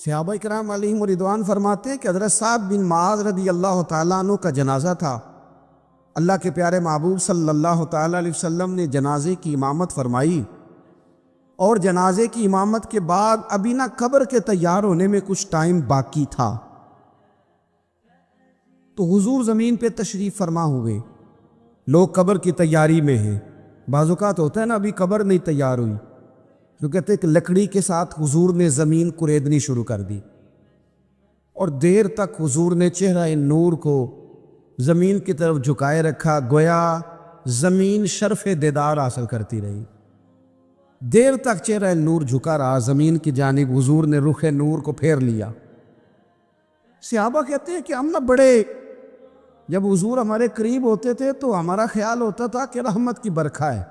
صحابہ کرام علیہم رضوان فرماتے ہیں کہ حضرت صاحب بن معاذ رضی اللہ تعالیٰ عنہ کا جنازہ تھا۔ اللہ کے پیارے محبوب صلی اللہ تعالیٰ علیہ وسلم نے جنازے کی امامت فرمائی، اور جنازے کی امامت کے بعد ابھی نہ قبر کے تیار ہونے میں کچھ ٹائم باقی تھا، تو حضور زمین پہ تشریف فرما ہوئے۔ لوگ قبر کی تیاری میں ہیں، بعض اوقات ہوتا ہے نا ابھی قبر نہیں تیار ہوئی، تو کہتے ہیں کہ لکڑی کے ساتھ حضور نے زمین کریدنی شروع کر دی، اور دیر تک حضور نے چہرہ نور کو زمین کی طرف جھکائے رکھا، گویا زمین شرف دیدار حاصل کرتی رہی۔ دیر تک چہرہ نور جھکا رہا زمین کی جانب، حضور نے رخ نور کو پھیر لیا۔ صحابہ کہتے ہیں کہ ہم نہ بڑے، جب حضور ہمارے قریب ہوتے تھے تو ہمارا خیال ہوتا تھا کہ رحمت کی برکھا ہے،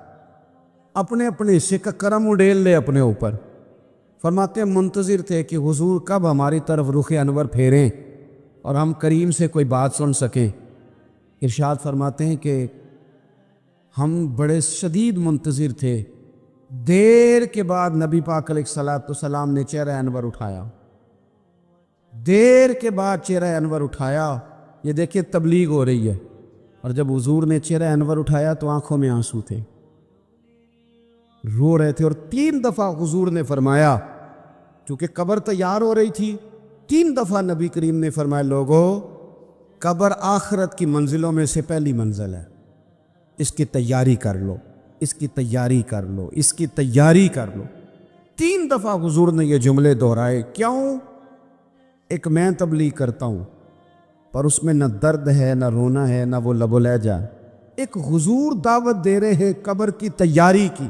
اپنے اپنے حصے کا کرم اڈیل لے اپنے اوپر۔ فرماتے ہیں منتظر تھے کہ حضور کب ہماری طرف رخ انور پھیریں اور ہم کریم سے کوئی بات سن سکیں۔ ارشاد فرماتے ہیں کہ ہم بڑے شدید منتظر تھے۔ دیر کے بعد نبی پاک علیہ الصلوۃ والسلام نے چہرہ انور اٹھایا، دیر کے بعد چہرہ انور اٹھایا۔ یہ دیکھیں تبلیغ ہو رہی ہے، اور جب حضور نے چہرہ انور اٹھایا تو آنکھوں میں آنسو تھے، رو رہے تھے، اور 3 دفعہ حضور نے فرمایا، چونکہ قبر تیار ہو رہی تھی، 3 دفعہ نبی کریم نے فرمایا لوگو قبر آخرت کی منزلوں میں سے پہلی منزل ہے، اس کی تیاری کر لو، اس کی تیاری کر لو، اس کی تیاری کر لو۔ 3 دفعہ حضور نے یہ جملے دہرائے۔ کیوں؟ ایک میں تبلیغ کرتا ہوں پر اس میں نہ درد ہے، نہ رونا ہے، نہ وہ لب و لہجہ۔ ایک حضور دعوت دے رہے ہیں قبر کی تیاری کی،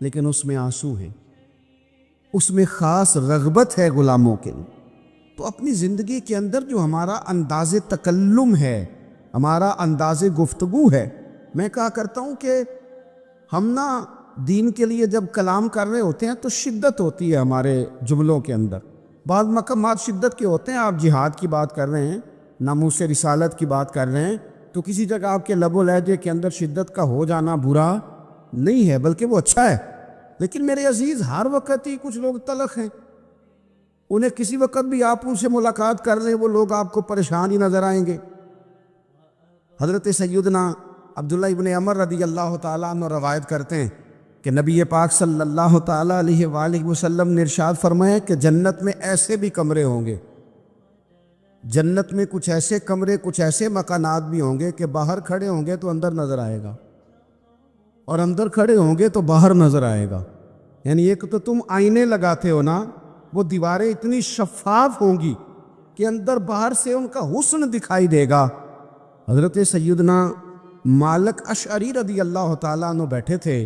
لیکن اس میں آنسو ہے، اس میں خاص رغبت ہے غلاموں کے لیے۔ تو اپنی زندگی کے اندر جو ہمارا انداز تکلم ہے، ہمارا انداز گفتگو ہے، میں کہا کرتا ہوں کہ ہم نا دین کے لیے جب کلام کر رہے ہوتے ہیں تو شدت ہوتی ہے ہمارے جملوں کے اندر۔ بعض مقامات شدت کے ہوتے ہیں، آپ جہاد کی بات کر رہے ہیں، ناموس رسالت کی بات کر رہے ہیں، تو کسی جگہ آپ کے لب و لہجے کے اندر شدت کا ہو جانا برا نہیں ہے، بلکہ وہ اچھا ہے۔ لیکن میرے عزیز، ہر وقت ہی کچھ لوگ تلخ ہیں، انہیں کسی وقت بھی آپ ان سے ملاقات کر لیں وہ لوگ آپ کو پریشان ہی نظر آئیں گے۔ حضرت سیدنا عبداللہ ابن عمر رضی اللہ تعالیٰ عنہ روایت کرتے ہیں کہ نبی پاک صلی اللہ تعالیٰ علیہ وآلہ وسلم نے ارشاد فرمایا کہ جنت میں ایسے بھی کمرے ہوں گے، جنت میں کچھ ایسے کمرے، کچھ ایسے مکانات بھی ہوں گے کہ باہر کھڑے ہوں گے تو اندر نظر آئے گا، اور اندر کھڑے ہوں گے تو باہر نظر آئے گا۔ یعنی ایک تو تم آئینے لگاتے ہو نا، وہ دیواریں اتنی شفاف ہوں گی کہ اندر باہر سے ان کا حسن دکھائی دے گا۔ حضرت سیدنا مالک اشعری رضی اللہ تعالیٰ عنہ بیٹھے تھے،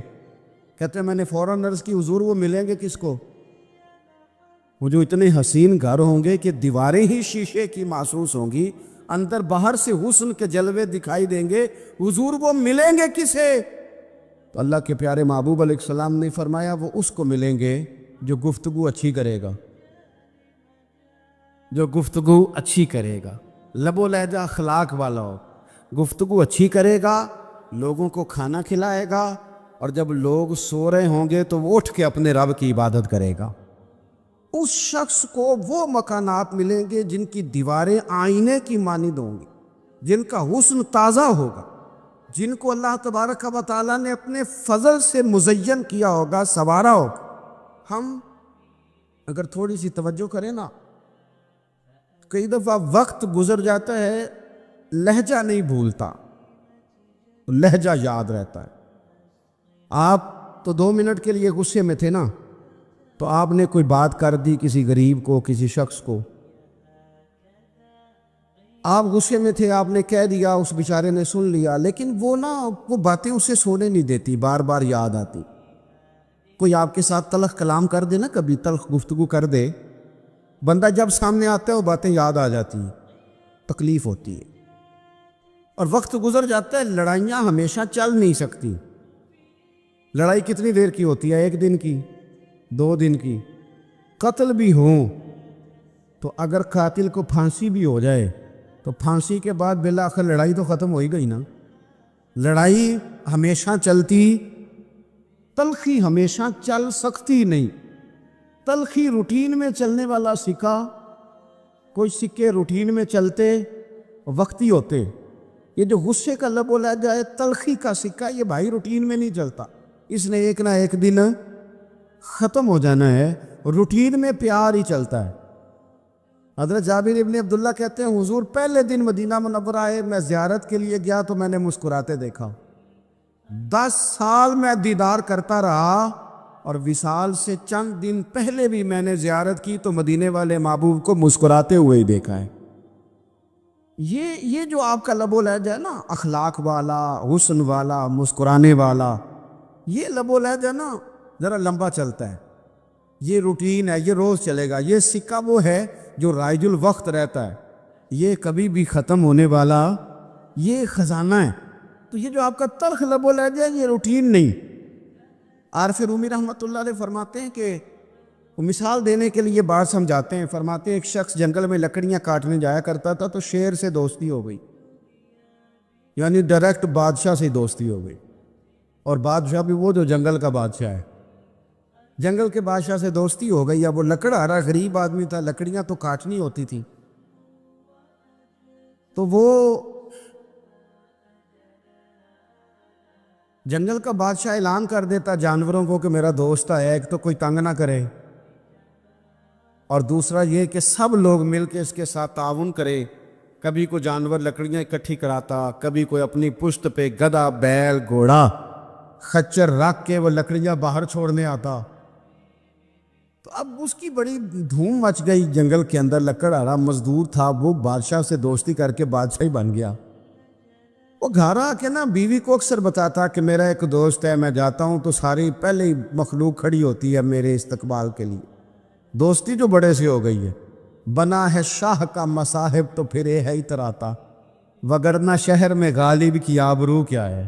کہتے ہیں میں نے فوراً عرض کی حضور وہ ملیں گے کس کو؟ وہ جو اتنے حسین گھر ہوں گے کہ دیواریں ہی شیشے کی محسوس ہوں گی، اندر باہر سے حسن کے جلوے دکھائی دیں گے، حضور وہ ملیں گے کسے؟ تو اللہ کے پیارے محبوب علیہ السلام نے فرمایا وہ اس کو ملیں گے جو گفتگو اچھی کرے گا، جو گفتگو اچھی کرے گا، لب و لہجہ اخلاق والا ہو، گفتگو اچھی کرے گا، لوگوں کو کھانا کھلائے گا، اور جب لوگ سو رہے ہوں گے تو وہ اٹھ کے اپنے رب کی عبادت کرے گا۔ اس شخص کو وہ مکانات ملیں گے جن کی دیواریں آئینے کی مانند ہوں گی، جن کا حسن تازہ ہوگا، جن کو اللہ تبارک و تعالیٰ نے اپنے فضل سے مزین کیا ہوگا، سنوارا ہوگا۔ ہم اگر تھوڑی سی توجہ کریں نا، کئی دفعہ وقت گزر جاتا ہے، لہجہ نہیں بھولتا، لہجہ یاد رہتا ہے۔ آپ تو 2 منٹ کے لیے غصے میں تھے نا، تو آپ نے کوئی بات کر دی کسی غریب کو، کسی شخص کو، آپ غصے میں تھے، آپ نے کہہ دیا، اس بیچارے نے سن لیا، لیکن وہ باتیں اسے سونے نہیں دیتی، بار بار یاد آتی۔ کوئی آپ کے ساتھ تلخ کلام کر دے نا، کبھی تلخ گفتگو کر دے، بندہ جب سامنے آتا ہے وہ باتیں یاد آ جاتی ہیں، تکلیف ہوتی ہے، اور وقت گزر جاتا ہے۔ لڑائیاں ہمیشہ چل نہیں سکتی۔ لڑائی کتنی دیر کی ہوتی ہے؟ 1 دن کی، 2 دن کی۔ قتل بھی ہوں تو اگر قاتل کو پھانسی بھی ہو جائے تو پھانسی کے بعد بالآخر لڑائی تو ختم ہو ہی گئی نا۔ لڑائی ہمیشہ چلتی، تلخی ہمیشہ چل سکتی نہیں۔ تلخی روٹین میں چلنے والا سکہ، کوئی سکے روٹین میں چلتے وقتی ہوتے، یہ جو غصے کا لب و لہجہ ہے، تلخی کا سکہ، یہ بھائی روٹین میں نہیں چلتا، اس نے ایک نہ ایک دن ختم ہو جانا ہے، روٹین میں پیار ہی چلتا ہے۔ حضرت جابر ابن عبداللہ کہتے ہیں حضور پہلے دن مدینہ منورہ آئے، میں زیارت کے لیے گیا تو میں نے مسکراتے دیکھا، 10 سال میں دیدار کرتا رہا، اور وصال سے چند دن پہلے بھی میں نے زیارت کی تو مدینے والے محبوب کو مسکراتے ہوئے ہی دیکھا ہے۔ یہ جو آپ کا لب و لہجہ ہے نا، اخلاق والا، حسن والا، مسکرانے والا، یہ لب و لہجہ نا ذرا لمبا چلتا ہے، یہ روٹین ہے، یہ روز چلے گا۔ یہ سکہ وہ ہے جو رائج الوقت رہتا ہے، یہ کبھی بھی ختم ہونے والا یہ خزانہ ہے۔ تو یہ جو آپ کا تلخ لب و لہجہ ہے، یہ روٹین نہیں۔ عارف رومی رحمۃ اللہ علیہ فرماتے ہیں کہ وہ مثال دینے کے لیے بات سمجھاتے ہیں، فرماتے ہیں ایک شخص جنگل میں لکڑیاں کاٹنے جایا کرتا تھا تو شیر سے دوستی ہو گئی، یعنی ڈائریکٹ بادشاہ سے دوستی ہو گئی، اور بادشاہ بھی وہ جو جنگل کا بادشاہ ہے، جنگل کے بادشاہ سے دوستی ہو گئی۔ اب وہ لکڑہارا غریب آدمی تھا، لکڑیاں تو کاٹنی ہوتی تھی، تو وہ جنگل کا بادشاہ اعلان کر دیتا جانوروں کو کہ میرا دوست ہے، ایک تو کوئی تنگ نہ کرے، اور دوسرا یہ کہ سب لوگ مل کے اس کے ساتھ تعاون کرے۔ کبھی کوئی جانور لکڑیاں اکٹھی کراتا، کبھی کوئی اپنی پشت پہ گدھا، بیل، گھوڑا، خچر رکھ کے وہ لکڑیاں باہر چھوڑنے آتا۔ تو اب اس کی بڑی دھوم مچ گئی جنگل کے اندر، لکڑہارا مزدور تھا، وہ بادشاہ سے دوستی کر کے بادشاہ ہی بن گیا۔ وہ گھر آ کے نا بیوی کو اکثر بتاتا کہ میرا ایک دوست ہے، میں جاتا ہوں تو ساری پہلے ہی مخلوق کھڑی ہوتی ہے میرے استقبال کے لیے، دوستی جو بڑے سے ہو گئی ہے۔ بنا ہے شاہ کا مصاحب تو پھرے ہے اتراتا، وگرنہ شہر میں غالب کی آبرو کیا ہے۔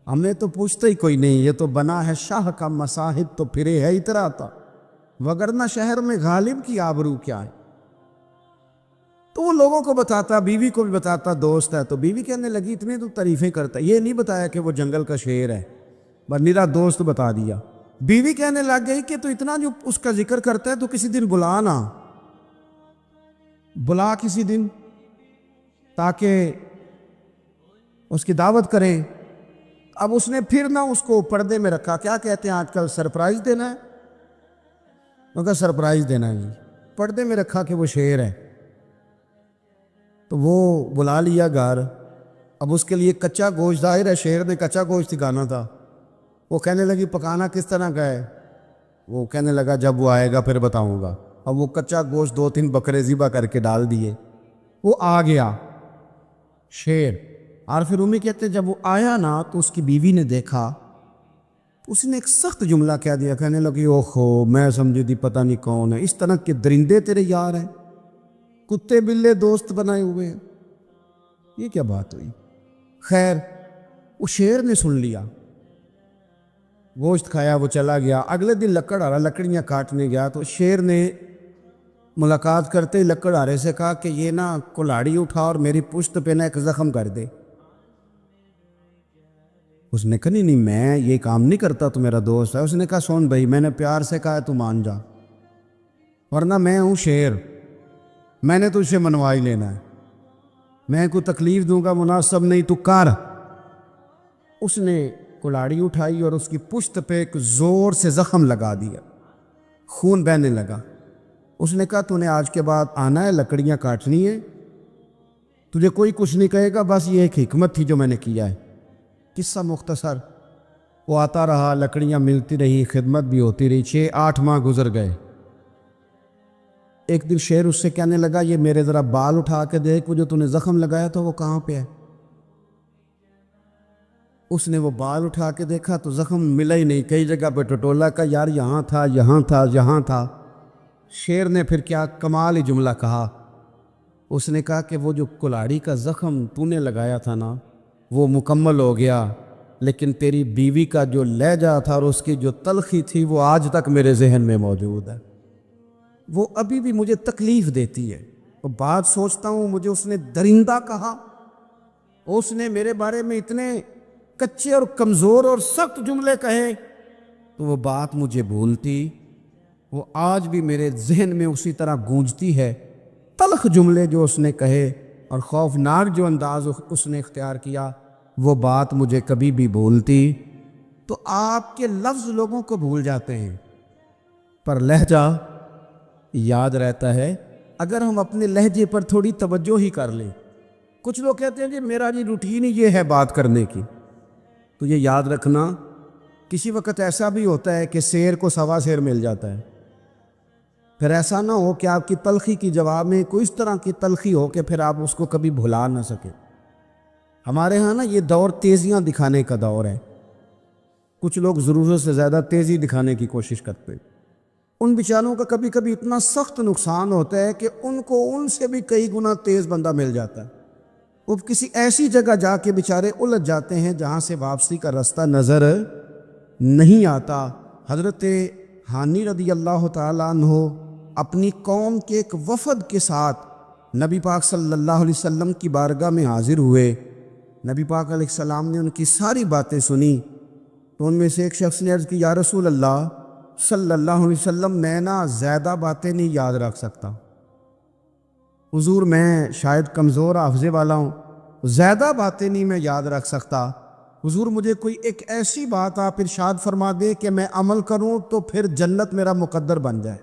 ہمیں تو پوچھتا ہی کوئی نہیں، یہ تو بنا ہے شاہ کا مصاحب تو پھرے ہے اتراتا، وگرنہ شہر میں غالب کی آبرو کیا ہے۔ تو وہ لوگوں کو بتاتا، بیوی کو بھی بتاتا دوست ہے، تو بیوی کہنے لگی اتنی تو تعریفیں کرتا، یہ نہیں بتایا کہ وہ جنگل کا شیر ہے، بس میرا دوست بتا دیا۔ بیوی کہنے لگ گئی کہ تو اتنا جو اس کا ذکر کرتا ہے تو کسی دن بلا نا، بلا کسی دن تاکہ اس کی دعوت کریں۔ اب اس نے پھر نہ اس کو پردے میں رکھا، کیا کہتے ہیں آج کل سرپرائز دینا ہے، ان کا سرپرائز دینا ہے جی، پردے میں رکھا کہ وہ شیر ہے۔ تو وہ بلا لیا گھر، اب اس کے لیے کچا گوشت، ظاہر ہے شیر نے کچا گوشت سکھانا تھا۔ وہ کہنے لگی پکانا کس طرح کا ہے؟ وہ کہنے لگا جب وہ آئے گا پھر بتاؤں گا۔ اب وہ کچا گوشت 2-3 بکرے ذبح کر کے ڈال دیے، وہ آ گیا شیر۔ عارف رومی کہتے ہیں جب وہ آیا نا تو اس کی بیوی نے دیکھا، اس نے ایک سخت جملہ کہہ دیا، کہنے لگی اوہو میں سمجھی تھی پتہ نہیں کون ہے، اس طرح کے درندے تیرے یار ہیں، کتے بلے دوست بنائے ہوئے ہیں، یہ کیا بات ہوئی؟ خیر وہ شیر نے سن لیا، گوشت کھایا، وہ چلا گیا۔ اگلے دن لکڑہارا لکڑیاں کاٹنے گیا تو شیر نے ملاقات کرتے ہی لکڑہارے سے کہا کہ یہ نا کلاڑی اٹھا اور میری پشت پہ نا ایک زخم کر دے۔ اس نے کہا نہیں میں یہ کام نہیں کرتا، تو میرا دوست ہے۔ اس نے کہا سن بھائی، میں نے پیار سے کہا ہے تو مان جا، ورنہ میں ہوں شیر، میں نے تجھ سے منوا ہی لینا ہے، میں کوئی تکلیف دوں گا مناسب نہیں، تو کر۔ اس نے کلاڑی اٹھائی اور اس کی پشت پہ ایک زور سے زخم لگا دیا، خون بہنے لگا۔ اس نے کہا تو نے آج کے بعد آنا ہے، لکڑیاں کاٹنی ہے، تجھے کوئی کچھ نہیں کہے گا، بس یہ ایک حکمت تھی جو میں نے کیا ہے۔ قصہ مختصر، وہ آتا رہا، لکڑیاں ملتی رہی، خدمت بھی ہوتی رہی، 6-8 ماہ گزر گئے۔ ایک دن شیر اس سے کہنے لگا یہ میرے ذرا بال اٹھا کے دیکھ، وہ جو تو نے زخم لگایا تھا وہ کہاں پہ ہے؟ اس نے وہ بال اٹھا کے دیکھا تو زخم ملا ہی نہیں، کئی جگہ پہ ٹٹولا کا یار یہاں تھا، یہاں تھا، یہاں تھا۔ شیر نے پھر کیا کمال ہی جملہ کہا، اس نے کہا کہ وہ جو کلاڑی کا زخم تو نے لگایا تھا نا وہ مکمل ہو گیا، لیکن تیری بیوی کا جو لہجہ تھا اور اس کی جو تلخی تھی وہ آج تک میرے ذہن میں موجود ہے، وہ ابھی بھی مجھے تکلیف دیتی ہے۔ اور بات سوچتا ہوں مجھے اس نے درندہ کہا، اس نے میرے بارے میں اتنے کچے اور کمزور اور سخت جملے کہے، تو وہ بات مجھے بھولتی وہ آج بھی میرے ذہن میں اسی طرح گونجتی ہے۔ تلخ جملے جو اس نے کہے اور خوفناک جو انداز اس نے اختیار کیا، وہ بات مجھے کبھی بھی بھولتی۔ تو آپ کے لفظ لوگوں کو بھول جاتے ہیں، پر لہجہ یاد رہتا ہے اگر ہم اپنے لہجے پر تھوڑی توجہ ہی کر لیں۔ کچھ لوگ کہتے ہیں میرا روٹین ہی یہ ہے بات کرنے کی، تو یہ یاد رکھنا کسی وقت ایسا بھی ہوتا ہے کہ شیر کو سوا شیر مل جاتا ہے۔ پھر ایسا نہ ہو کہ آپ کی تلخی کی جواب میں کوئی اس طرح کی تلخی ہو کہ پھر آپ اس کو کبھی بھلا نہ سکیں۔ ہمارے ہاں نا یہ دور تیزیاں دکھانے کا دور ہے۔ کچھ لوگ ضرورت سے زیادہ تیزی دکھانے کی کوشش کرتے ہیں۔ ان بیچاروں کا کبھی کبھی اتنا سخت نقصان ہوتا ہے کہ ان کو ان سے بھی کئی گنا تیز بندہ مل جاتا ہے۔ وہ کسی ایسی جگہ جا کے بیچارے الجھ جاتے ہیں جہاں سے واپسی کا راستہ نظر نہیں آتا۔ حضرت ہانی رضی اللہ تعالیٰ عنہ اپنی قوم کے ایک وفد کے ساتھ نبی پاک صلی اللہ علیہ وسلم کی بارگاہ میں حاضر ہوئے۔ نبی پاک علیہ السلام نے ان کی ساری باتیں سنی، تو ان میں سے ایک شخص نے عرض کی، یا رسول اللہ صلی اللہ علیہ وسلم، میں نا زیادہ باتیں نہیں یاد رکھ سکتا۔ حضور میں شاید کمزور حافظے والا ہوں، زیادہ باتیں نہیں میں یاد رکھ سکتا۔ حضور مجھے کوئی ایک ایسی بات آپ ارشاد فرما دے کہ میں عمل کروں تو پھر جنت میرا مقدر بن جائے۔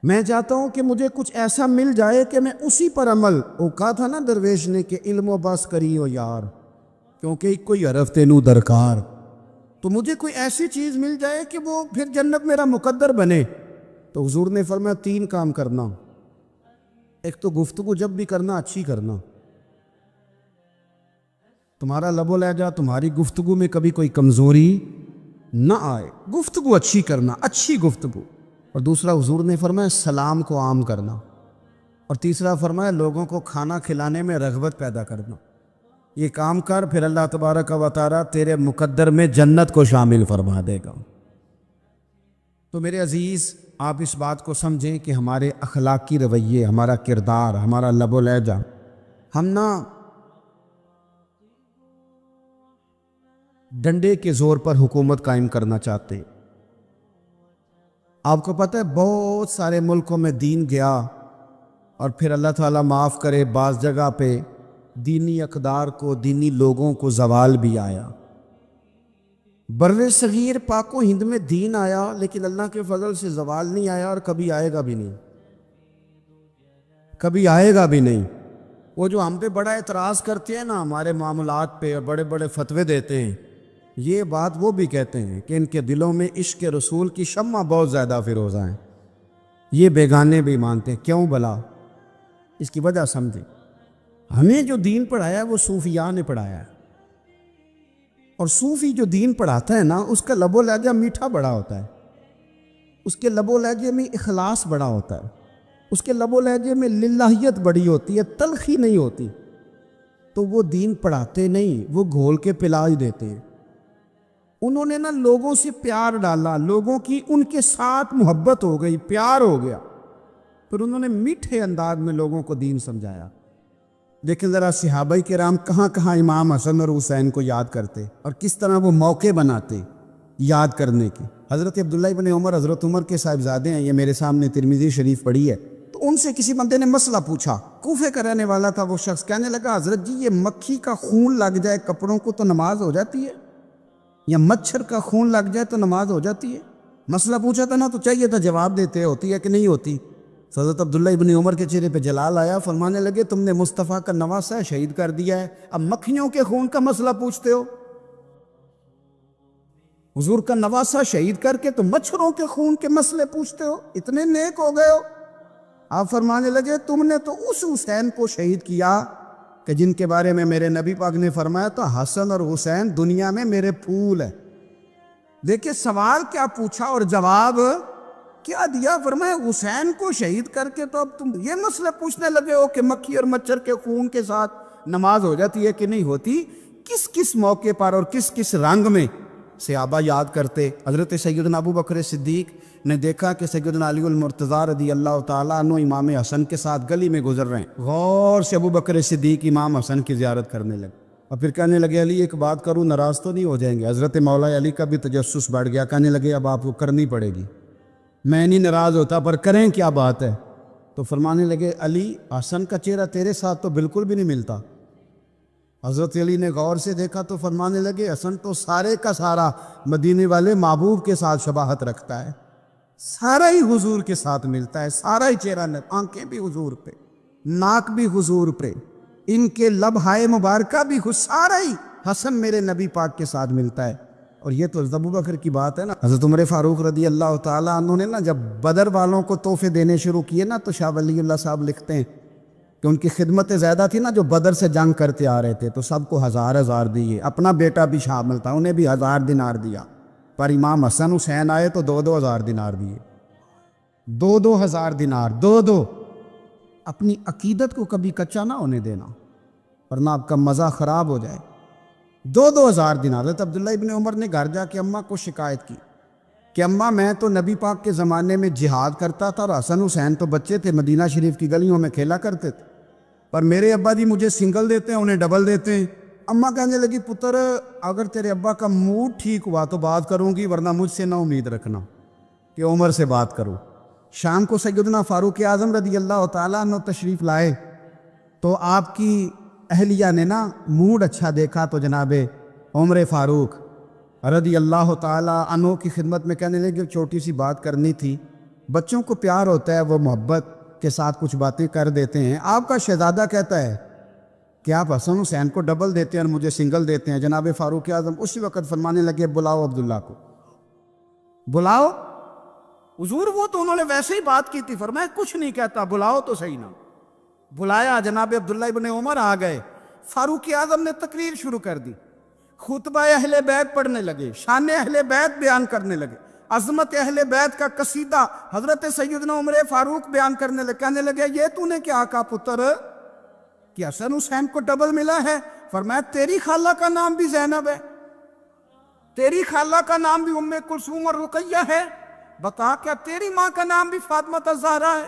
میں چاہتا ہوں کہ مجھے کچھ ایسا مل جائے کہ میں اسی پر عمل، وہ کہا تھا نا درویش نے کہ علم و بس کری ہو یار، کیونکہ کوئی حرف تینوں درکار، تو مجھے کوئی ایسی چیز مل جائے کہ وہ پھر جنت میرا مقدر بنے۔ تو حضور نے فرمایا 3 کام کرنا۔ ایک تو گفتگو جب بھی کرنا اچھی کرنا، تمہارا لب و لہجہ تمہاری گفتگو میں کبھی کوئی کمزوری نہ آئے، گفتگو اچھی کرنا، اچھی گفتگو۔ اور دوسرا حضور نے فرمایا سلام کو عام کرنا، اور تیسرا فرمایا لوگوں کو کھانا کھلانے میں رغبت پیدا کرنا۔ یہ کام کر، پھر اللہ تبارک و تعالیٰ تیرے مقدر میں جنت کو شامل فرما دے گا۔ تو میرے عزیز، آپ اس بات کو سمجھیں کہ ہمارے اخلاقی رویے، ہمارا کردار، ہمارا لب و لہجہ، ہم نہ ڈنڈے کے زور پر حکومت قائم کرنا چاہتے ہیں۔ آپ کو پتہ ہے بہت سارے ملکوں میں دین گیا اور پھر اللہ تعالیٰ معاف کرے بعض جگہ پہ دینی اقدار کو، دینی لوگوں کو زوال بھی آیا۔ بر صغیر پاک و ہند میں دین آیا، لیکن اللہ کے فضل سے زوال نہیں آیا، اور کبھی آئے گا بھی نہیں، کبھی آئے گا بھی نہیں۔ وہ جو ہم پہ بڑا اعتراض کرتے ہیں نا ہمارے معاملات پہ اور بڑے بڑے فتوے دیتے ہیں، یہ بات وہ بھی کہتے ہیں کہ ان کے دلوں میں عشق رسول کی شمع بہت زیادہ فیروزہ ہیں۔ یہ بیگانے بھی مانتے ہیں، کیوں بھلا؟ اس کی وجہ سمجھیں، ہمیں جو دین پڑھایا ہے وہ صوفیاء نے پڑھایا ہے، اور صوفی جو دین پڑھاتا ہے نا اس کا لب و لہجہ میٹھا بڑا ہوتا ہے، اس کے لب و لہجے میں اخلاص بڑا ہوتا ہے، اس کے لب و لہجے میں للہیت بڑی ہوتی ہے، تلخی نہیں ہوتی۔ تو وہ دین پڑھاتے نہیں، وہ گھول کے پلا ہی دیتے ہیں۔ انہوں نے نا لوگوں سے پیار ڈالا، لوگوں کی ان کے ساتھ محبت ہو گئی، پیار ہو گیا، پھر انہوں نے میٹھے انداز میں لوگوں کو دین سمجھایا۔ لیکن ذرا صحابہ کرام کہاں کہاں امام حسن اور حسین کو یاد کرتے اور کس طرح وہ موقع بناتے یاد کرنے کی۔ حضرت عبداللہ ابن عمر حضرت عمر کے صاحبزادے ہیں، یہ میرے سامنے ترمذی شریف پڑھی ہے۔ تو ان سے کسی بندے نے مسئلہ پوچھا، کوفے کا رہنے والا تھا وہ شخص، کہنے لگا حضرت جی یہ مکھی کا خون لگ جائے کپڑوں کو تو نماز ہو جاتی ہے، یا مچھر کا خون لگ جائے تو نماز ہو جاتی ہے؟ مسئلہ پوچھا تھا نا تو چاہیے تھا جواب دیتے، ہوتی ہے کہ نہیں ہوتی؟ حضرت عبداللہ ابن عمر کے چہرے پہ جلال آیا، فرمانے لگے تم نے مصطفیٰ کا نواسہ شہید کر دیا ہے، اب مکھیوں کے خون کا مسئلہ پوچھتے ہو؟ حضور کا نواسہ شہید کر کے تو مچھروں کے خون کے مسئلے پوچھتے ہو؟ اتنے نیک ہو گئے ہو؟ آپ فرمانے لگے تم نے تو اس حسین کو شہید کیا کہ جن کے بارے میں میرے نبی پاک نے فرمایا تھا حسن اور حسین دنیا میں میرے پھول ہیں۔ دیکھیں سوال کیا پوچھا اور جواب کیا دیا، فرمایا حسین کو شہید کر کے تو اب تم یہ مسئلہ پوچھنے لگے ہو کہ مکھی اور مچھر کے خون کے ساتھ نماز ہو جاتی ہے کہ نہیں ہوتی؟ کس کس موقع پر اور کس کس رنگ میں صحابہ یاد کرتے۔ حضرت سیدنا ابو بکر صدیق نے دیکھا کہ سیدنا علی المرتضیٰ رضی اللہ تعالیٰ عنہ امام حسن کے ساتھ گلی میں گزر رہے ہیں، غور سے ابو بکر صدیق امام حسن کی زیارت کرنے لگے۔ اور پھر کہنے لگے علی ایک بات کروں ناراض تو نہیں ہو جائیں گے؟ حضرت مولا علی کا بھی تجسس بڑھ گیا، کہنے لگے اب آپ کو کرنی پڑے گی، میں نہیں ناراض ہوتا پر کریں کیا بات ہے؟ تو فرمانے لگے علی حسن کا چہرہ تیرے ساتھ تو بالکل بھی نہیں ملتا۔ حضرت علی نے غور سے دیکھا تو فرمانے لگے حسن تو سارے کا سارا مدینے والے محبوب کے ساتھ شباہت رکھتا ہے، سارا ہی حضور کے ساتھ ملتا ہے، سارا ہی چہرہ، آنکھیں بھی حضور پہ، ناک بھی حضور پہ، ان کے لب ہائے مبارکہ بھی سارا ہی حسن میرے نبی پاک کے ساتھ ملتا ہے۔ اور یہ تو ابو بکر کی بات ہے نا۔ حضرت عمر فاروق رضی اللہ تعالیٰ عنہ نے نا جب بدر والوں کو تحفے دینے شروع کیے نا تو شاہ ولی اللہ صاحب لکھتے ہیں کہ ان کی خدمتیں زیادہ تھی نا، جو بدر سے جنگ کرتے آ رہے تھے تو سب کو ہزار ہزار دیے، اپنا بیٹا بھی شامل تھا، انہیں بھی 1000 دینار دیا، پر امام حسن حسین آئے تو 2,000 دینار دیے، 2,000 دینار، دو اپنی عقیدت کو کبھی کچا نہ ہونے دینا ورنہ آپ کا مزہ خراب ہو جائے۔ 2,000 دینار۔ حضرت عبداللہ ابن عمر نے گھر جا کے اماں کو شکایت کی کہ اماں میں تو نبی پاک کے زمانے میں جہاد کرتا تھا اور حسن حسین تو بچے تھے، مدینہ شریف کی گلیوں میں کھیلا کرتے تھے، پر میرے ابا جی مجھے سنگل دیتے ہیں، انہیں ڈبل دیتے ہیں۔ اماں کہنے لگی پتر اگر تیرے ابا کا موڈ ٹھیک ہوا تو بات کروں گی، ورنہ مجھ سے نہ امید رکھنا کہ عمر سے بات کروں۔ شام کو سیدنا فاروق اعظم رضی اللہ تعالیٰ عنہ تشریف لائے تو آپ کی اہلیہ نے نا موڈ اچھا دیکھا تو جناب عمر فاروق رضی اللہ تعالیٰ عنہ کی خدمت میں کہنے لگے چھوٹی سی بات کرنی تھی، بچوں کو پیار ہوتا ہے وہ محبت کے ساتھ کچھ باتیں کر دیتے ہیں، آپ کا شہزادہ کہتا ہے کہ آپ حسن حسین کو ڈبل دیتے ہیں اور مجھے سنگل دیتے ہیں۔ جناب فاروق اعظم اسی وقت فرمانے لگے بلاؤ عبداللہ کو، بلاؤ حضور، وہ تو انہوں نے ویسے ہی بات کی تھی، فرمایا کچھ نہیں کہتا، بلاؤ تو صحیح نا۔ بلایا، جناب عبداللہ ابن عمر آ گئے، فاروق اعظم نے تقریر شروع کر دی، خطبہ اہل بیت پڑھنے لگے، شان اہل بیت بیان کرنے لگے، عظمت اہل بیت کا قصیدہ حضرت سیدنا عمر فاروق بیان کرنے لگے۔ کہنے لگے یہ تو نے کیا کہا پتر کہ حسن حسین کو ڈبل ملا ہے؟ فرمایا تیری خالہ کا نام بھی زینب ہے، تیری خالہ کا نام بھی ام کلثوم اور رقیہ ہے، بتا کیا تیری ماں کا نام بھی فاطمہ الزہرا ہے،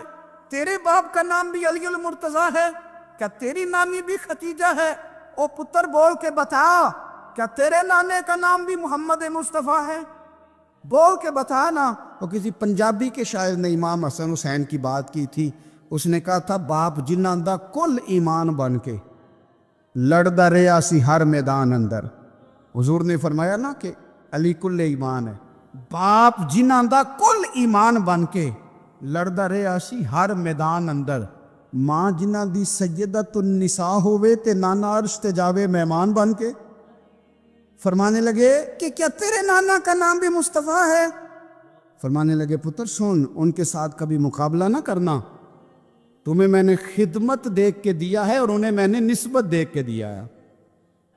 تیرے باپ کا نام بھی علی المرتضیٰ ہے، کیا تیری نانی بھی ختیجہ ہے؟ او پتر بول کے بتا کیا تیرے نانے کا نام بھی محمد مصطفیٰ ہے؟ بول کے بتا نا۔ وہ کسی پنجابی کے شاعر نے امام حسن حسین کی بات کی تھی، اس نے کہا تھا باپ جنہاں دا کل ایمان بن کے لڑدا رہیا سی ہر میدان اندر۔ حضور نے فرمایا نا کہ علی کل ایمان ہے، باپ جنہاں دا کل ایمان بن کے لڑدا رہیا سی ہر میدان اندر، ماں جنہاں دی سیدۃ النساء ہوئے تے نانا عرش تے جاوے مہمان بن کے۔ فرمانے لگے کہ کیا تیرے نانا کا نام بھی مصطفیٰ ہے؟ فرمانے لگے پتر سن، ان کے ساتھ کبھی مقابلہ نہ کرنا، تمہیں میں نے خدمت دیکھ کے دیا ہے اور انہیں میں نے نسبت دیکھ کے دیا ہے،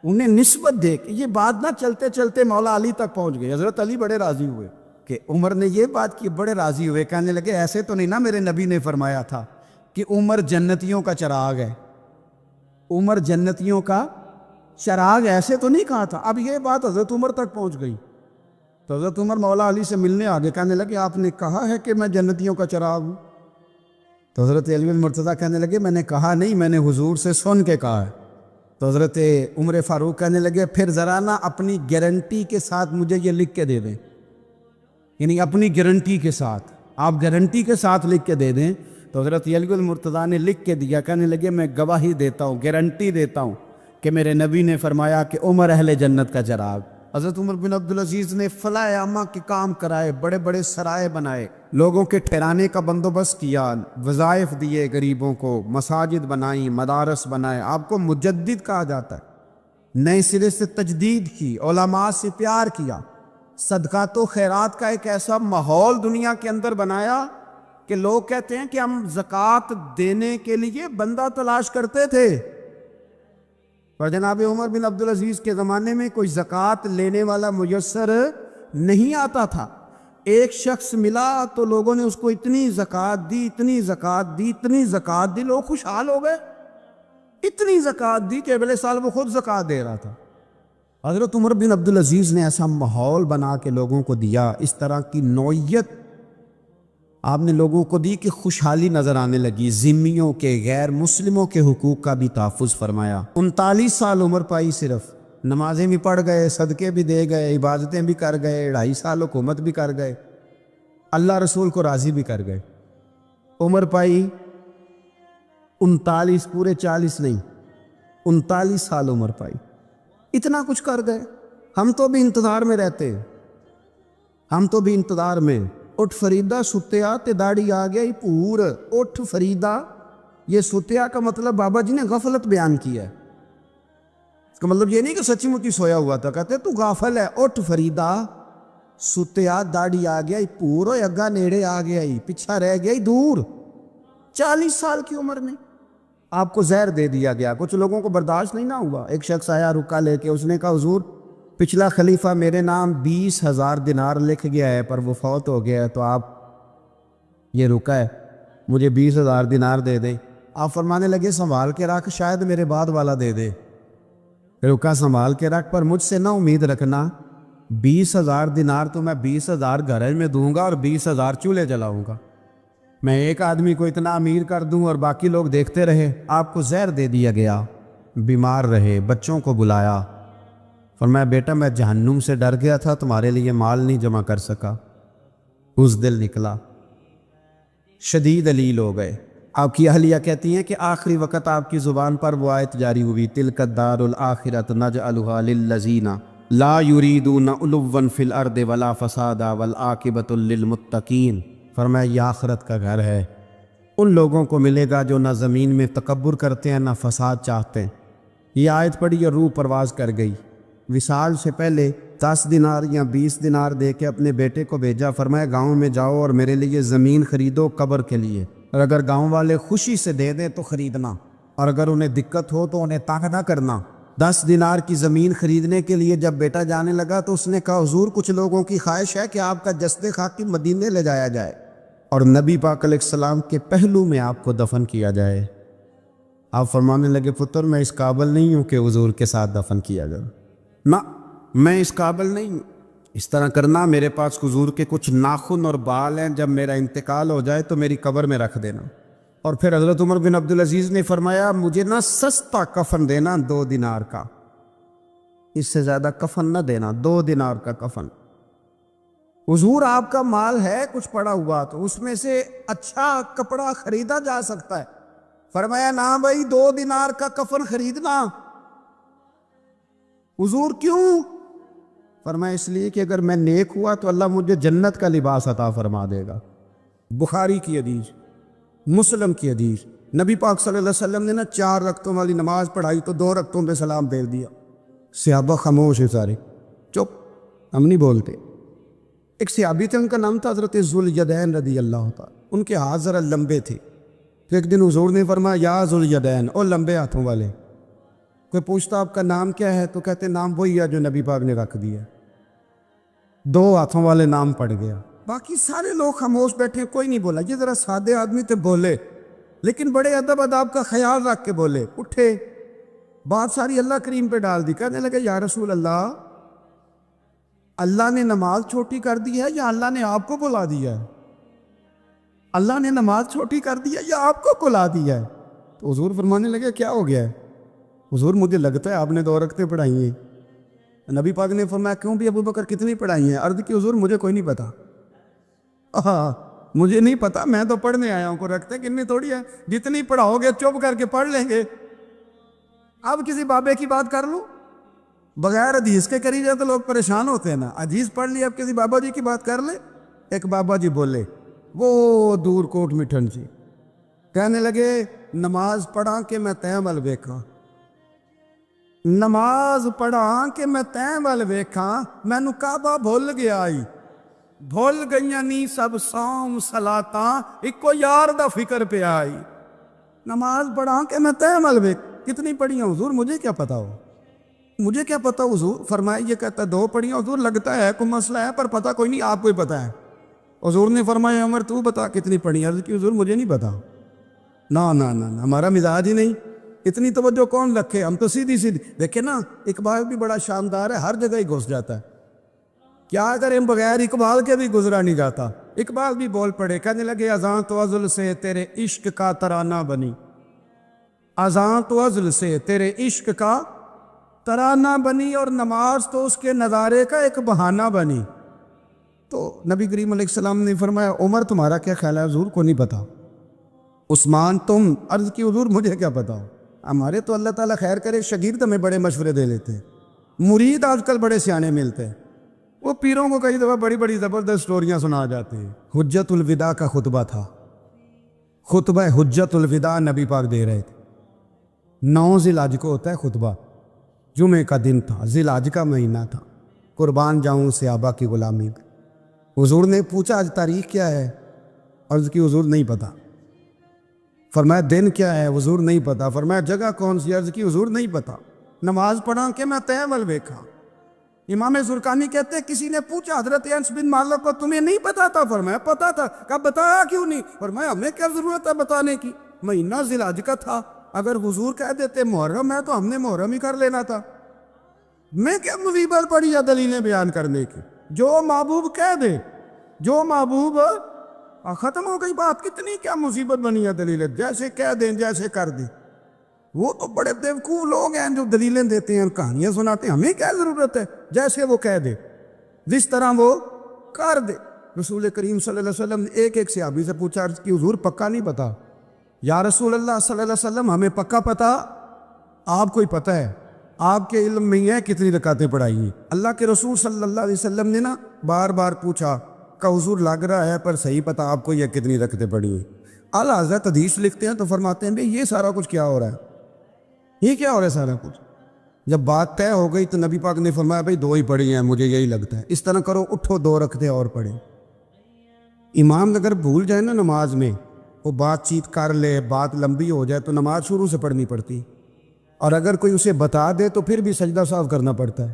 انہیں نسبت دیکھ۔ یہ بات نہ چلتے چلتے مولا علی تک پہنچ گئی، حضرت علی بڑے راضی ہوئے کہ عمر نے یہ بات کی، بڑے راضی ہوئے، کہنے لگے ایسے تو نہیں نا میرے نبی نے فرمایا تھا کہ عمر جنتیوں کا چراغ ہے، عمر جنتیوں کا چراغ، ایسے تو نہیں کہا تھا۔ اب یہ بات حضرت عمر تک پہنچ گئی تو حضرت عمر مولا علی سے ملنے آگے، کہنے لگے آپ نے کہا ہے کہ میں جنتیوں کا چراغ ہوں؟ تو حضرت علی المرتضیٰ کہنے لگے میں نے کہا نہیں، میں نے حضور سے سن کے کہا ہے۔ تو حضرت عمر فاروق کہنے لگے پھر ذرا نا اپنی گارنٹی کے ساتھ مجھے یہ لکھ کے دے دیں، یعنی اپنی گارنٹی کے ساتھ، آپ گارنٹی کے ساتھ لکھ کے دے دیں۔ تو حضرت علی المرتضیٰ نے لکھ کے دیا، کہنے لگے میں گواہی دیتا ہوں، گارنٹی دیتا ہوں کہ میرے نبی نے فرمایا کہ عمر اہل جنت کا چراغ۔ حضرت عمر بن عبدالعزیز نے فلاح عامہ کے کام کرائے، بڑے بڑے سرائے بنائے، لوگوں کے ٹھہرانے کا بندوبست کیا، وظائف دیے غریبوں کو، مساجد بنائیں، مدارس بنائے۔ آپ کو مجدد کہا جاتا ہے، نئے سرے سے تجدید کی، علماء سے پیار کیا، صدقات و خیرات کا ایک ایسا ماحول دنیا کے اندر بنایا کہ لوگ کہتے ہیں کہ ہم زکوٰۃ دینے کے لیے بندہ تلاش کرتے تھے، پر جناب عمر بن عبدالعزیز کے زمانے میں کوئی زکوٰۃ لینے والا میسر نہیں آتا تھا۔ ایک شخص ملا تو لوگوں نے اس کو اتنی زکوٰۃ دی، اتنی زکوٰۃ دی، اتنی زکوٰۃ دی، لوگ خوشحال ہو گئے، اتنی زکوٰۃ دی کہ اگلے سال وہ خود زکوٰۃ دے رہا تھا۔ حضرت عمر بن عبدالعزیز نے ایسا ماحول بنا کے لوگوں کو دیا، اس طرح کی نوعیت آپ نے لوگوں کو دی کہ خوشحالی نظر آنے لگی، ذمیوں کے غیر مسلموں کے حقوق کا بھی تحفظ فرمایا۔ 39 سال عمر پائی، صرف نمازیں بھی پڑھ گئے، صدقے بھی دے گئے، عبادتیں بھی کر گئے، 2.5 سال حکومت بھی کر گئے، اللہ رسول کو راضی بھی کر گئے۔ عمر پائی 39، پورے 40 نہیں، 39 سال عمر پائی، اتنا کچھ کر گئے۔ ہم تو بھی انتظار میں رہتے، ہم تو بھی انتظار میں۔ اٹھ فریدہ ستیا تے داڑھی آ گیا ہی پور، اٹھ فریدہ، یہ ستیا کا مطلب بابا جی نے غفلت بیان کیا ہے۔ اس کا مطلب یہ نہیں کہ سچی مچی سویا ہوا تھا، کہتے تو غافل ہے۔ اٹھ فریدہ ستیا داڑھی آ گیا ہی پور، اور اگا نیڑے آ گیا ہی، پیچھا رہ گیا ہی دور۔ 40 سال کی عمر میں آپ کو زہر دے دیا گیا، کچھ لوگوں کو برداشت نہیں نہ ہوا۔ ایک شخص آیا رکا لے کے، اس نے کہا حضور پچھلا خلیفہ میرے نام 20,000 دینار لکھ گیا ہے، پر وہ فوت ہو گیا ہے، تو آپ یہ رکا ہے، مجھے 20,000 دینار دے دیں۔ آپ فرمانے لگے سنبھال کے رکھ، شاید میرے بعد والا دے دے۔ رکا سنبھال کے رکھ، پر مجھ سے نہ امید رکھنا 20,000 دینار تو میں 20,000 گھر میں دوں گا اور 20,000 چولہے جلاؤں گا۔ میں ایک آدمی کو اتنا امیر کر دوں اور باقی لوگ دیکھتے رہے۔ آپ کو زہر دے دیا گیا، بیمار رہے، بچوں کو بلایا، فرمایا بیٹا میں جہنم سے ڈر گیا تھا، تمہارے لیے مال نہیں جمع کر سکا۔ اس دل نکلا، شدید علیل ہو گئے۔ آپ کی اہلیہ کہتی ہیں کہ آخری وقت آپ کی زبان پر وہ آیت جاری ہوئی، تلک الدار الآخرۃ نجعلھا للذین لا یریدون علوا فی الارض ولا فسادا والعاقبۃ للمتقین۔ فرمایا یہ آخرت کا گھر ہے، ان لوگوں کو ملے گا جو نہ زمین میں تکبر کرتے ہیں نہ فساد چاہتے ہیں۔ یہ آیت پڑھی اور روح پرواز کر گئی۔ وصال سے پہلے 10 دینار یا 20 دینار دے کے اپنے بیٹے کو بھیجا، فرمایا گاؤں میں جاؤ اور میرے لیے زمین خریدو قبر کے لیے، اور اگر گاؤں والے خوشی سے دے دیں تو خریدنا، اور اگر انہیں دقت ہو تو انہیں تنگ نہ کرنا۔ 10 دینار کی زمین خریدنے کے لیے جب بیٹا جانے لگا تو اس نے کہا حضور کچھ لوگوں کی خواہش ہے کہ آپ کا جسد خاکی مدینے لے جایا جائے اور نبی پاک علیہ السلام کے پہلو میں آپ کو دفن کیا جائے۔ آپ فرمانے لگے پتر میں اس قابل نہیں ہوں کہ حضور کے ساتھ دفن کیا جائے، نہ میں اس قابل نہیں ہوں۔ اس طرح کرنا، میرے پاس حضور کے کچھ ناخن اور بال ہیں، جب میرا انتقال ہو جائے تو میری قبر میں رکھ دینا۔ اور پھر حضرت عمر بن عبدالعزیز نے فرمایا مجھے نہ سستا کفن دینا 2 دینار کا، اس سے زیادہ کفن نہ دینا، 2 دینار کا کفن۔ حضور آپ کا مال ہے کچھ پڑا ہوا تو اس میں سے اچھا کپڑا خریدا جا سکتا ہے۔ فرمایا نہ بھائی 2 دینار کا کفن خریدنا۔ حضور کیوں؟ فرمایا اس لیے کہ اگر میں نیک ہوا تو اللہ مجھے جنت کا لباس عطا فرما دے گا۔ بخاری کی حدیث، مسلم کی حدیث، نبی پاک صلی اللہ علیہ وسلم نے 4 رکعتوں والی نماز پڑھائی تو 2 رکعتوں پہ سلام پھیر دیا۔ صحابہ خاموش ہیں سارے، چپ، ہم نہیں بولتے۔ ایک صحابی تھے، ان کا نام تھا حضرت ذوالیدین رضی اللہ تعالیٰ، ان کے ہاتھ ذرا لمبے تھے۔ تو ایک دن حضور نے فرمایا یا ذوالیدین، او لمبے ہاتھوں والے۔ کوئی پوچھتا آپ کا نام کیا ہے تو کہتے نام وہی ہے جو نبی پاک نے رکھ دیا۔ 2 ہاتھوں والے نام پڑ گیا، باقی سارے لوگ خاموش بیٹھے، کوئی نہیں بولا۔ یہ ذرا سادے آدمی تھے، بولے لیکن بڑے ادب اداب کا خیال رکھ کے بولے، اٹھے، بات ساری اللہ کریم پہ ڈال دی۔ کہنے لگے یا رسول اللہ، اللہ نے نماز چھوٹی کر دی ہے یا اللہ نے آپ کو بلا دیا ہے؟ اللہ نے نماز چھوٹی کر دی ہے یا آپ کو بلا دیا ہے؟ تو حضور فرمانے لگے کیا ہو گیا ہے؟ حضور مجھے لگتا ہے آپ نے 2 رکعتیں پڑھائی ہیں۔ نبی پاک نے فرمایا کیوں بھی ابو بکر کتنی پڑھائی ہیں؟ عرض کی حضور مجھے کوئی نہیں پتا، مجھے نہیں پتا، میں تو پڑھنے آیا ہوں، کو رکھتے کتنی تھوڑی ہے، جتنی پڑھاؤ گے چپ کر کے پڑھ لیں گے۔ اب کسی بابے کی بات کر لوں، بغیر حدیث کے کری جائے تو لوگ پریشان ہوتے ہیں نا۔ حدیث پڑھ لی، اب کسی بابا جی کی بات کر لے۔ ایک بابا جی بولے، وہ دور کوٹ مٹھن جی، کہنے لگے نماز پڑھا کہ میں تیمل ویکھاں، نماز پڑھا کہ میں تیمل ویکھاں، مینوں کعبہ بھول گیا آئی، بھول گئیاں نی سب سوم صلاتاں، ایکو یار دا فکر پہ آئی۔ نماز پڑھا کہ میں تیمل ویکھ، کتنی پڑھی ہیں حضور؟ مجھے کیا پتا ہو، مجھے کیا پتا حضور؟ فرمایا یہ کہتا 2 پڑھی ہیں حضور، لگتا ہے کوئی مسئلہ ہے پر پتا کوئی نہیں، آپ کو ہی پتا ہے۔ حضور نے فرمایا عمر تو بتا کتنی پڑھی؟ عرض کی حضور مجھے نہیں پتا، نہ ہمارا مزاج ہی نہیں، اتنی توجہ کون رکھے، ہم تو سیدھی دیکھیں نا۔ اقبال بھی بڑا شاندار ہے، ہر جگہ ہی گھس جاتا ہے، کیا کریں بغیر اقبال کے بھی گزرا نہیں جاتا۔ اقبال بھی بول پڑے، کہنے لگے اذاں تو ازل سے تیرے عشق کا ترانہ بنی، اذاں تو ازل سے تیرے عشق کا ترانہ بنی، اور نماز تو اس کے نظارے کا ایک بہانہ بنی۔ تو نبی کریم علیہ السلام نے فرمایا عمر تمہارا کیا خیال ہے؟ حضور کو نہیں پتا۔ عثمان تم؟ عرض کی حضور مجھے کیا پتا ہو، ہمارے تو اللہ تعالیٰ خیر کرے شاگرد ہمیں بڑے مشورے دے لیتے ہیں، مرید آج کل بڑے سیانے ملتے ہیں، وہ پیروں کو کئی دفعہ بڑی بڑی زبردست سٹوریاں سنا جاتے ہیں۔ حجت الوداع کا خطبہ تھا، خطبہ حجت الوداع نبی پاک دے رہے تھے۔ 9 ذی الحج کو ہوتا ہے خطبہ، جمعے کا دن تھا، ذی الحج کا مہینہ تھا، قربان جاؤں صحابہ کی غلامی پہ۔ حضور نے پوچھا آج تاریخ کیا ہے؟ عرض کی حضور نہیں پتا۔ فرمایا دن کیا ہے؟ حضور نہیں پتا۔ فرمایا جگہ کون سی؟ عرض کی حضور نہیں پتا۔ نماز پڑھا کہ میں تیمل ویکھا۔ امام زرقانی کہتے ہیں کسی نے پوچھا حضرت انس بن مالک کو تمہیں نہیں پتا تھا؟ فرمایا پتا تھا۔ کہا بتایا کیوں نہیں؟ فرمایا ہمیں کیا ضرورت ہے بتانے کی، مہینہ ذی الحج کا تھا، اگر حضور کہہ دیتے محرم ہے تو ہم نے محرم ہی کر لینا تھا، میں کیا مصیبت پڑی یا دلیلیں بیان کرنے کی؟ جو محبوب کہہ دے، جو محبوب ختم ہو گئی بات، کتنی کیا مصیبت بنی ہے دلیلیں، جیسے کہہ دیں جیسے کر دیں۔ وہ تو بڑے بیوقوف لوگ ہیں جو دلیلیں دیتے ہیں، کہانیاں سناتے ہیں، ہمیں کیا ضرورت ہے، جیسے وہ کہہ دے جس طرح وہ کر دے۔ رسول کریم صلی اللہ علیہ وسلم نے ایک صحابی سے پوچھا کہ حضور پکا نہیں پتا؟ یا رسول اللہ صلی اللہ علیہ وسلم ہمیں پکا پتا، آپ کو ہی پتہ ہے، آپ کے علم میں ہی ہے کتنی رکعتیں پڑھائی ہیں۔ اللہ کے رسول صلی اللہ علیہ وسلم نے نا بار بار پوچھا کہ حضور لگ رہا ہے پر صحیح پتہ آپ کو یہ کتنی رکعتیں پڑھی ہیں۔ اعلیٰ حضرت حدیث لکھتے ہیں تو فرماتے ہیں بھئی یہ سارا کچھ کیا ہو رہا ہے، یہ کیا ہو رہا ہے سارا کچھ؟ جب بات طے ہو گئی تو نبی پاک نے فرمایا بھئی 2 ہی پڑھی ہیں، مجھے یہی لگتا ہے، اس طرح کرو اٹھو 2 رکعتیں اور پڑھیں۔ امام اگر بھول جائے نا نماز میں، وہ بات چیت کر لے، بات لمبی ہو جائے تو نماز شروع سے پڑھنی پڑتی، اور اگر کوئی اسے بتا دے تو پھر بھی سجدہ صاف کرنا پڑتا ہے۔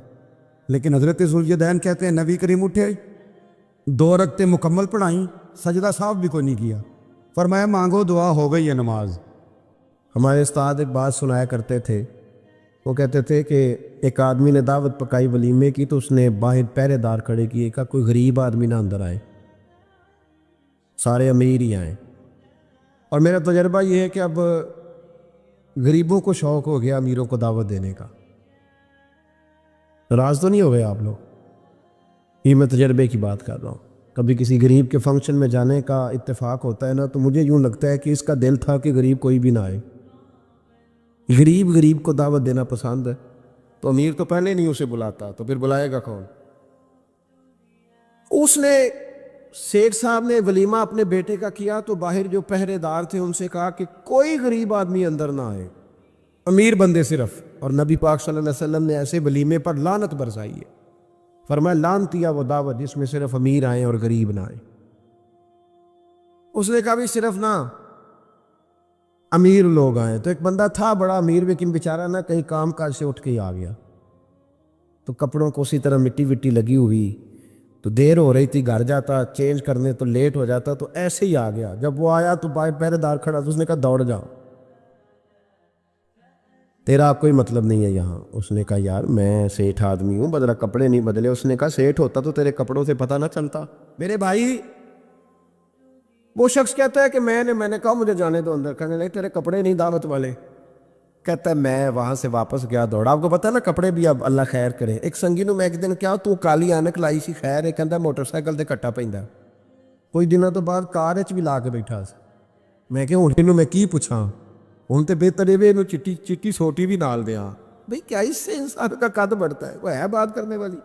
لیکن حضرت ذوالجدین کہتے ہیں نبی کریم اٹھے 2 رکعتیں مکمل پڑھائیں، سجدہ صاف بھی کوئی نہیں کیا، فرمایا مانگو دعا ہو گئی ہے نماز۔ ہمارے استاد ایک بات سنایا کرتے تھے، وہ کہتے تھے کہ ایک آدمی نے دعوت پکائی ولیمے کی تو اس نے باہر پہرے دار کھڑے کیے، کہا کوئی غریب آدمی نہ اندر آئے، سارے امیر ہی آئیں۔ اور میرا تجربہ یہ ہے کہ اب غریبوں کو شوق ہو گیا امیروں کو دعوت دینے کا، ناراض تو نہیں ہو گئے آپ لوگ؟ یہ میں تجربے کی بات کر رہا ہوں۔ کبھی کسی غریب کے فنکشن میں جانے کا اتفاق ہوتا ہے نا تو مجھے یوں لگتا ہے کہ اس کا دل تھا کہ غریب کوئی بھی نہ آئے، غریب کو دعوت دینا پسند ہے، تو امیر تو پہلے نہیں اسے بلاتا تو پھر بلائے گا کون؟ اس نے سیٹھ صاحب نے ولیمہ اپنے بیٹے کا کیا تو باہر جو پہرے دار تھے ان سے کہا کہ کوئی غریب آدمی اندر نہ آئے، امیر بندے صرف۔ اور نبی پاک صلی اللہ علیہ وسلم نے ایسے ولیمے پر لعنت برسائی ہے، فرمایا لعنتیا وہ دعوت جس میں صرف امیر آئیں اور غریب نہ آئیں۔ اس نے کہا بھی صرف نہ امیر لوگ آئیں، تو ایک بندہ تھا بڑا امیر لیکن بیچارہ نہ کہیں کام کاج سے اٹھ کے ہی آ گیا، تو کپڑوں کو اسی طرح مٹی وٹی لگی ہوئی، تو دیر ہو رہی تھی، گھر جاتا چینج کرنے تو لیٹ ہو جاتا، تو ایسے ہی آ گیا۔ جب وہ آیا تو پہرے دار کھڑا، تو اس نے کہا دوڑ جاؤ، تیرا کوئی مطلب نہیں ہے یہاں۔ اس نے کہا یار میں سیٹھ آدمی ہوں، بدلا کپڑے نہیں بدلے۔ اس نے کہا سیٹھ ہوتا تو تیرے کپڑوں سے پتہ نہ چلتا میرے بھائی۔ وہ شخص کہتا ہے کہ میں نے کہا مجھے جانے دو اندر، کہنے لگے تیرے کپڑے نہیں دعوت والے۔ کہتا ہے میں وہاں سے واپس گیا دوڑا، آپ کو پتہ ہے نا کپڑے بھی اب اللہ خیر کرے۔ ایک سنگی نو میں ایک دن کیا تو کالی اینک لائی سی، خیر ہے کہندا موٹر سائیکل تے کٹا پیندا، کوئی دنوں تو بعد کار وچ بھی لا کے بیٹھا سی۔ میں کہ ہن اینوں میں کی پوچھاں، ہن تے بہتر ہے اینوں چٹی سوٹی بھی نال دیاں۔ بھئی کیا اس سے انسان کا قد بڑھتا ہے، وہ ہے بات کرنے والی۔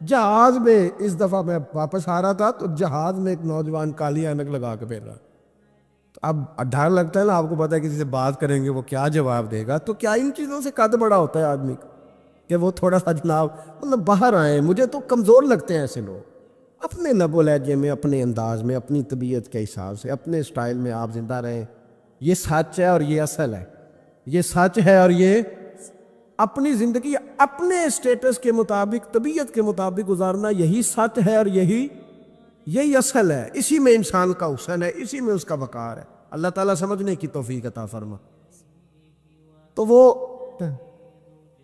جہاز میں اس دفعہ میں واپس آ رہا تھا تو جہاز میں ایک نوجوان کالی اینک لگا کے پھر رہا، تو اب ڈر لگتا ہے نا، آپ کو پتہ ہے کسی سے بات کریں گے وہ کیا جواب دے گا، تو کیا ان چیزوں سے قد بڑا ہوتا ہے آدمی کا کہ وہ تھوڑا سا جناب مطلب باہر آئیں۔ مجھے تو کمزور لگتے ہیں ایسے لوگ، اپنے لب و لہجے میں، اپنے انداز میں، اپنی طبیعت کے حساب سے، اپنے سٹائل میں آپ زندہ رہیں۔ یہ سچ ہے اور یہ اصل ہے، یہ سچ ہے اور یہ اپنی زندگی اپنے اسٹیٹس کے مطابق، طبیعت کے مطابق گزارنا، یہی سچ ہے اور یہی اصل ہے۔ اسی میں انسان کا حسن ہے، اسی میں اس کا وقار ہے۔ اللہ تعالیٰ سمجھنے کی توفیق عطا فرما۔ تو وہ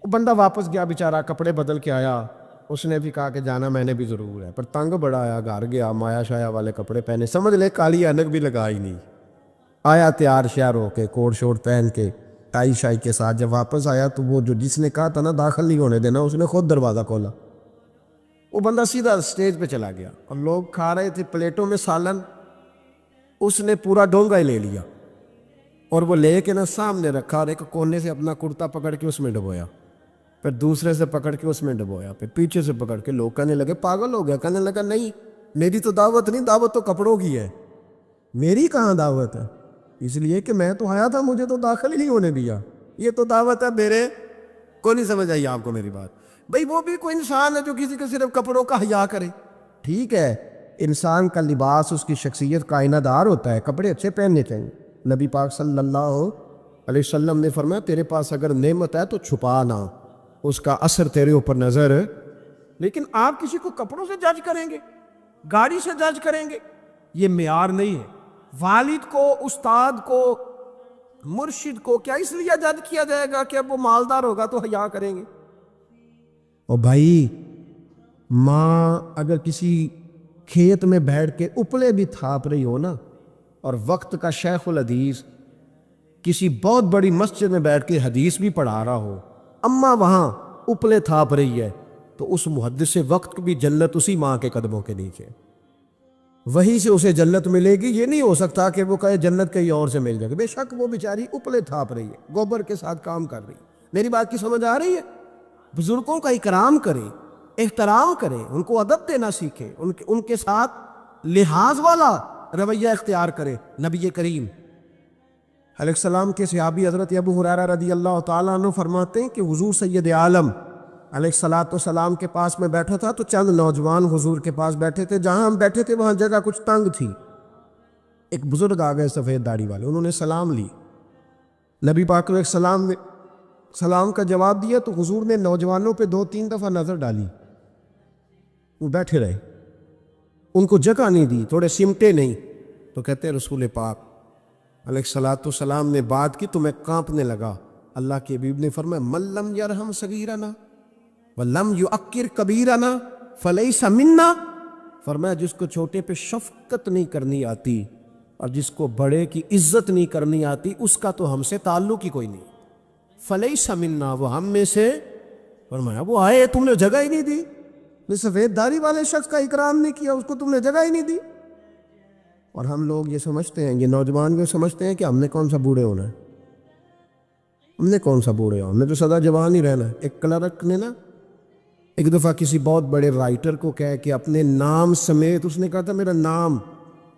بندہ واپس گیا بیچارہ، کپڑے بدل کے آیا، اس نے بھی کہا کہ جانا میں نے بھی ضرور ہے، پر تنگ بڑا آیا، گھر گیا، مایا شایا والے کپڑے پہنے، سمجھ لے کالی اینک بھی لگا ہی نہیں، آیا تیار شیار ہو کے کوٹ شوٹ پہن کے ٹائی شائی کے ساتھ، جب واپس آیا تو وہ جو جس نے کہا تھا نا داخل نہیں ہونے دینا، اس نے خود دروازہ کھولا، وہ بندہ سیدھا اسٹیج پہ چلا گیا، اور لوگ کھا رہے تھے پلیٹوں میں سالن، اس نے پورا ڈونگا ہی لے لیا اور وہ لے کے نا سامنے رکھا، اور ایک کونے سے اپنا کرتا پکڑ کے اس میں ڈبویا، پھر دوسرے سے پکڑ کے اس میں ڈبویا، پھر پیچھے سے پکڑ کے، لوگ کہنے لگے پاگل ہو گیا، کہنے لگا نہیں میری تو دعوت نہیں، دعوت تو کپڑوں کی ہے، میری کہاں دعوت ہے، اس لیے کہ میں تو آیا تھا، مجھے تو داخل ہی نہیں ہونے دیا، یہ تو دعوت ہے میرے کو، نہیں سمجھ آئی آپ کو میری بات؟ بھئی وہ بھی کوئی انسان ہے جو کسی کے صرف کپڑوں کا حیا کرے، ٹھیک ہے، انسان کا لباس اس کی شخصیت کا آئینہ دار ہوتا ہے، کپڑے اچھے پہننے چاہیے، نبی پاک صلی اللہ علیہ وسلم نے فرمایا تیرے پاس اگر نعمت ہے تو چھپا نہ، اس کا اثر تیرے اوپر نظر، لیکن آپ کسی کو کپڑوں سے جج کریں گے، گاڑی سے جج کریں گے، یہ معیار نہیں ہے۔ والد کو، استاد کو، مرشد کو کیا اس لیے جج کیا جائے گا کہ اب وہ مالدار ہوگا تو حیا کریں گے؟ اور بھائی ماں اگر کسی کھیت میں بیٹھ کے اپلے بھی تھاپ رہی ہو نا، اور وقت کا شیخ الحدیث کسی بہت بڑی مسجد میں بیٹھ کے حدیث بھی پڑھا رہا ہو، اماں وہاں اپلے تھاپ رہی ہے، تو اس محدث وقت بھی جنت اسی ماں کے قدموں کے نیچے، وہیں سے اسے جنت ملے گی، یہ نہیں ہو سکتا کہ وہ کہے جنت کہیں اور سے مل جائے گی، بے شک وہ بیچاری اپلے تھاپ رہی ہے، گوبر کے ساتھ کام کر رہی ہے۔ میری بات کی سمجھ آ رہی ہے؟ بزرگوں کا اکرام کریں، احترام کریں، ان کو ادب دینا سیکھیں، ان کے ساتھ لحاظ والا رویہ اختیار کریں۔ نبی کریم علیہ السلام کے صحابی حضرت ابو ہریرہ رضی اللہ تعالیٰ عنہ فرماتے ہیں کہ حضور سید عالم علیہ السلام کے پاس میں بیٹھا تھا تو چند نوجوان حضور کے پاس بیٹھے تھے، جہاں ہم بیٹھے تھے وہاں جگہ کچھ تنگ تھی، ایک بزرگ آ گئے سفید داڑھی والے، انہوں نے سلام لی، نبی پاک علیہ السلام نے سلام کا جواب دیا تو حضور نے نوجوانوں پہ 2-3 دفعہ نظر ڈالی، وہ بیٹھے رہے، ان کو جگہ نہیں دی، تھوڑے سمٹے نہیں، تو کہتے ہیں رسول پاک علیہ السلام نے بات کی تو میں کانپنے لگا، اللہ کے حبیب نے فرمایا من لم یرحم صغیرنا ولم یعکر کبیرنا فلیس منا، فرمایا جس کو چھوٹے پہ شفقت نہیں کرنی آتی اور جس کو بڑے کی عزت نہیں کرنی آتی، اس کا تو ہم سے تعلق ہی کوئی نہیں، فلیس منا، وہ ہم میں سے، فرمایا وہ آئے تم نے جگہ ہی نہیں دی، سفید داڑھی والے شخص کا اکرام نہیں کیا، اس کو تم نے جگہ ہی نہیں دی۔ اور ہم لوگ یہ سمجھتے ہیں، یہ نوجوان بھی سمجھتے ہیں کہ ہم نے کون سا بوڑھے ہونا ہے، ہم نے کون سا بوڑھے ہونا، ہم نے تو سدا جوان ہی رہنا ہے۔ ایک کلرک نے نا ایک دفعہ کسی بہت بڑے رائٹر کو کہہ کہ اپنے نام سمیت، اس نے کہا تھا میرا نام،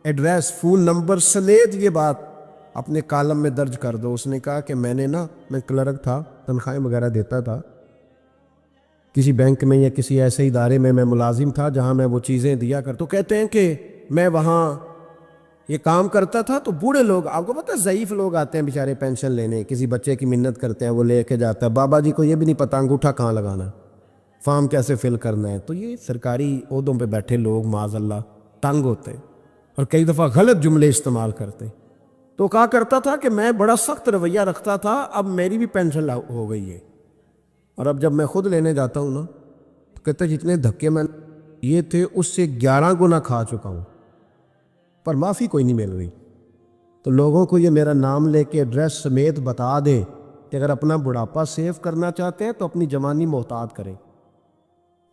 ایڈریس، فون نمبر سمیت یہ بات اپنے کالم میں درج کر دو۔ اس نے کہا کہ میں کلرک تھا، تنخواہیں وغیرہ دیتا تھا، کسی بینک میں یا کسی ایسے ادارے میں ملازم تھا جہاں میں وہ چیزیں دیا کر، تو کہتے ہیں کہ میں وہاں یہ کام کرتا تھا تو بوڑھے لوگ، آپ کو پتہ ہے ضعیف لوگ آتے ہیں بیچارے پینشن لینے، کسی بچے کی منت کرتے ہیں، وہ لے کے جاتا ہے، بابا جی کو یہ بھی نہیں پتہ انگوٹھا کہاں لگانا، فارم کیسے فل کرنا ہے، تو یہ سرکاری عہدوں پہ بیٹھے لوگ معاذ اللہ تنگ ہوتے اور کئی دفعہ غلط جملے استعمال کرتے، تو کہا کرتا تھا کہ میں بڑا سخت رویہ رکھتا تھا، اب میری بھی پینشن ہو گئی ہے، اور اب جب میں خود لینے جاتا ہوں نا تو کہتے جتنے دھکے میں یہ تھے اس سے 11 گنا کھا چکا ہوں، پر معافی کوئی نہیں مل رہی۔ تو لوگوں کو یہ میرا نام لے کے ایڈریس سمیت بتا دیں کہ اگر اپنا بڑھاپا سیف کرنا چاہتے ہیں تو اپنی جوانی محتاط کریں،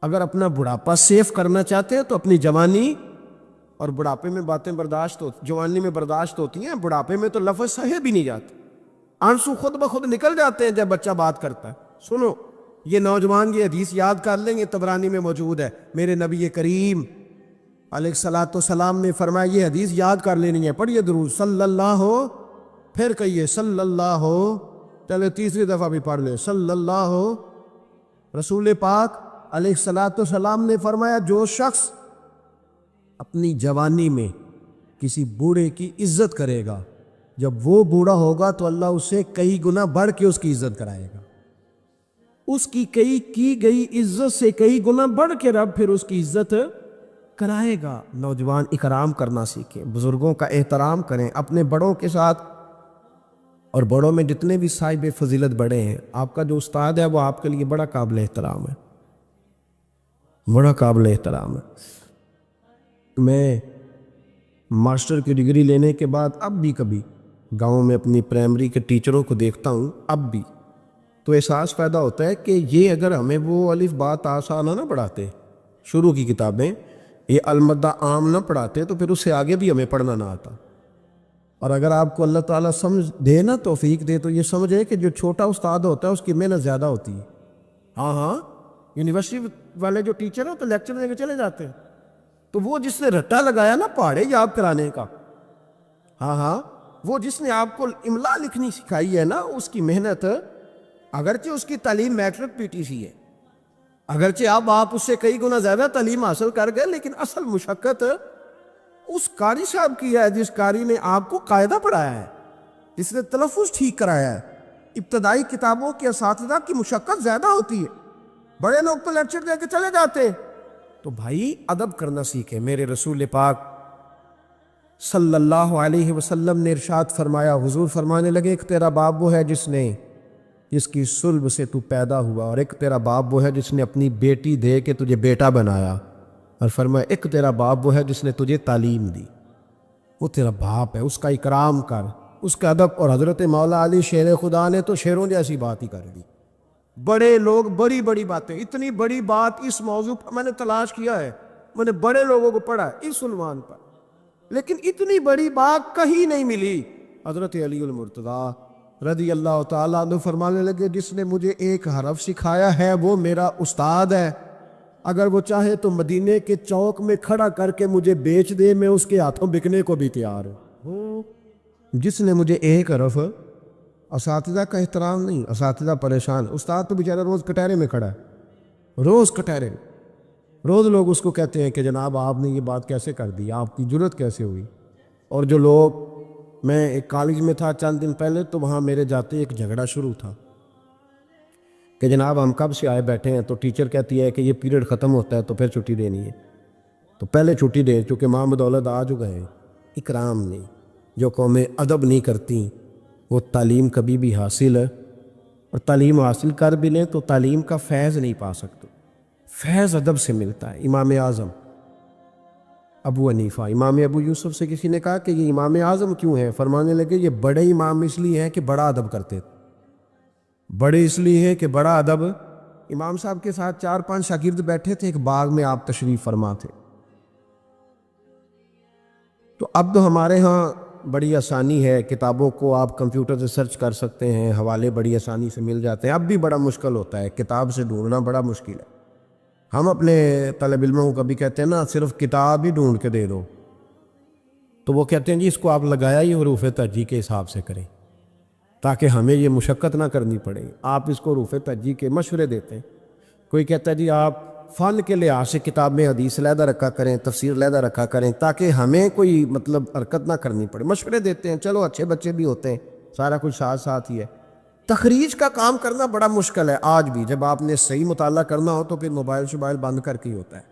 اگر اپنا بڑھاپا سیف کرنا چاہتے ہیں تو اپنی جوانی، اور بڑھاپے میں باتیں برداشت جوانی میں برداشت ہوتی ہیں، بڑھاپے میں تو لفظ سہے بھی نہیں جاتے، آنسو خود بخود نکل جاتے ہیں جب بچہ بات کرتا ہے۔ سنو، یہ نوجوان یہ حدیث یاد کر لیں، یہ طبرانی میں موجود ہے، میرے نبی کریم علیہ السلام نے فرمایا یہ حدیث یاد کر لینی ہے، پڑھیے درود صلی اللہ ہو، پھر کہیے صلی اللہ ہو، چلے تیسری دفعہ بھی پڑھ لیں صلی اللہ ہو۔ رسول پاک علیہ السلام نے فرمایا جو شخص اپنی جوانی میں کسی بوڑھے کی عزت کرے گا، جب وہ بوڑھا ہوگا تو اللہ اسے کئی گنا بڑھ کے اس کی عزت کرائے گا، اس کی کی گئی عزت سے کئی گنا بڑھ کے رب پھر اس کی عزت کرائے گا۔ نوجوان اکرام کرنا سیکھیں، بزرگوں کا احترام کریں، اپنے بڑوں کے ساتھ، اور بڑوں میں جتنے بھی صاحب فضیلت بڑے ہیں، آپ کا جو استاد ہے وہ آپ کے لیے بڑا قابل احترام ہے۔ بڑا قابل احترام ہے۔ میں ماسٹر کی ڈگری لینے کے بعد اب بھی کبھی گاؤں میں اپنی پرائمری کے ٹیچروں کو دیکھتا ہوں، اب بھی تو احساس پیدا ہوتا ہے کہ یہ اگر ہمیں وہ الف با تا سا نہ پڑھاتے، شروع کی کتابیں یہ المدہ عام نہ پڑھاتے، تو پھر اس سے آگے بھی ہمیں پڑھنا نہ آتا۔ اور اگر آپ کو اللہ تعالیٰ سمجھ دے نا، توفیق دے، تو یہ سمجھے کہ جو چھوٹا استاد ہوتا ہے اس کی محنت زیادہ ہوتی ہے۔ ہاں یونیورسٹی والے جو ٹیچر ہیں تو لیکچر دے کے چلے جاتے ہیں، تو وہ جس نے رٹا لگایا نا پہاڑے یاد کرانے کا، وہ جس نے آپ کو املا لکھنی سکھائی ہے نا، اس کی محنت، اگرچہ اس کی تعلیم میٹرک پی ٹی سی ہے، اگرچہ اب آپ اس سے کئی گنا زیادہ تعلیم حاصل کر گئے، لیکن اصل مشقت اس قاری صاحب کی ہے جس قاری نے آپ کو قاعدہ پڑھایا ہے، جس نے تلفظ ٹھیک کرایا ہے۔ ابتدائی کتابوں کے اساتذہ کی مشقت زیادہ ہوتی ہے، بڑے لوگ تو لیکچر دے کے چلے جاتے ہیں۔ تو بھائی ادب کرنا سیکھے۔ میرے رسول پاک صلی اللہ علیہ وسلم نے ارشاد فرمایا، حضور فرمانے لگے، ایک تیرا باپ وہ ہے جس کی صلب سے تو پیدا ہوا، اور ایک تیرا باپ وہ ہے جس نے اپنی بیٹی دے کے تجھے بیٹا بنایا، اور فرمایا ایک تیرا باپ وہ ہے جس نے تجھے تعلیم دی۔ وہ تیرا باپ ہے، اس کا اکرام کر، اس کا ادب۔ اور حضرت مولا علی شیر خدا نے تو شیروں جیسی بات ہی کر دی۔ بڑے لوگ بڑی بڑی باتیں، اتنی بڑی بات اس موضوع پر میں نے تلاش کیا ہے، میں نے بڑے لوگوں کو پڑھا ہے اس عنوان پر، لیکن اتنی بڑی بات کہیں نہیں ملی۔ حضرت علی المرتضیٰ رضی اللہ تعالیٰ عنہ فرمانے لگے، جس نے مجھے ایک حرف سکھایا ہے وہ میرا استاد ہے، اگر وہ چاہے تو مدینے کے چوک میں کھڑا کر کے مجھے بیچ دے، میں اس کے ہاتھوں بکنے کو بھی تیار ہوں۔ جس نے مجھے ایک حرف، اساتذہ کا احترام نہیں، اساتذہ پریشان، استاد تو بیچارہ روز کٹہرے میں کھڑا ہے، روز کٹہرے میں، روز لوگ اس کو کہتے ہیں کہ جناب آپ نے یہ بات کیسے کر دی، آپ کی جرت کیسے ہوئی۔ اور جو لوگ، میں ایک کالج میں تھا چند دن پہلے، تو وہاں میرے جاتے ایک جھگڑا شروع تھا کہ جناب ہم کب سے آئے بیٹھے ہیں، تو ٹیچر کہتی ہے کہ یہ پیریڈ ختم ہوتا ہے تو پھر چھٹی دینی ہے، تو پہلے چھٹی دے، چونکہ ماں بدولت آ چکے ہیں۔ اکرام نہیں، جو قومیں ادب نہیں کرتی وہ تعلیم کبھی بھی حاصل ہے، اور تعلیم حاصل کر بھی لیں تو تعلیم کا فیض نہیں پا سکتے۔ فیض ادب سے ملتا ہے۔ امام اعظم ابو حنیفہ، امام ابو یوسف سے کسی نے کہا کہ یہ امام اعظم کیوں ہیں؟ فرمانے لگے یہ بڑے امام اس لیے ہیں کہ بڑا ادب کرتے تھے، بڑے اس لیے ہیں کہ بڑا ادب۔ امام صاحب کے ساتھ 4-5 شاگرد بیٹھے تھے، ایک باغ میں آپ تشریف فرما تھے۔ تو اب تو ہمارے ہاں بڑی آسانی ہے، کتابوں کو آپ کمپیوٹر سے سرچ کر سکتے ہیں، حوالے بڑی آسانی سے مل جاتے ہیں۔ اب بھی بڑا مشکل ہوتا ہے، کتاب سے ڈھونڈنا بڑا مشکل ہے۔ ہم اپنے طالب علموں کو کبھی کہتے ہیں نا صرف کتاب ہی ڈھونڈ کے دے دو، تو وہ کہتے ہیں جی اس کو آپ لگایا ہی حروف ترجیح کے حساب سے کریں تاکہ ہمیں یہ مشقت نہ کرنی پڑے۔ آپ اس کو حروف ترجیح کے مشورے دیتے ہیں۔ کوئی کہتا ہے جی آپ فن کے لحاظ سے کتاب میں حدیث علیحدہ رکھا کریں، تفسیر علیحدہ رکھا کریں تاکہ ہمیں کوئی حرکت نہ کرنی پڑے۔ مشورے دیتے ہیں، چلو اچھے بچے بھی ہوتے ہیں، سارا کچھ ساتھ ساتھ ہی ہے۔ تخریج کا کام کرنا بڑا مشکل ہے آج بھی۔ جب آپ نے صحیح مطالعہ کرنا ہو تو پھر موبائل بند کر کے ہی ہوتا ہے۔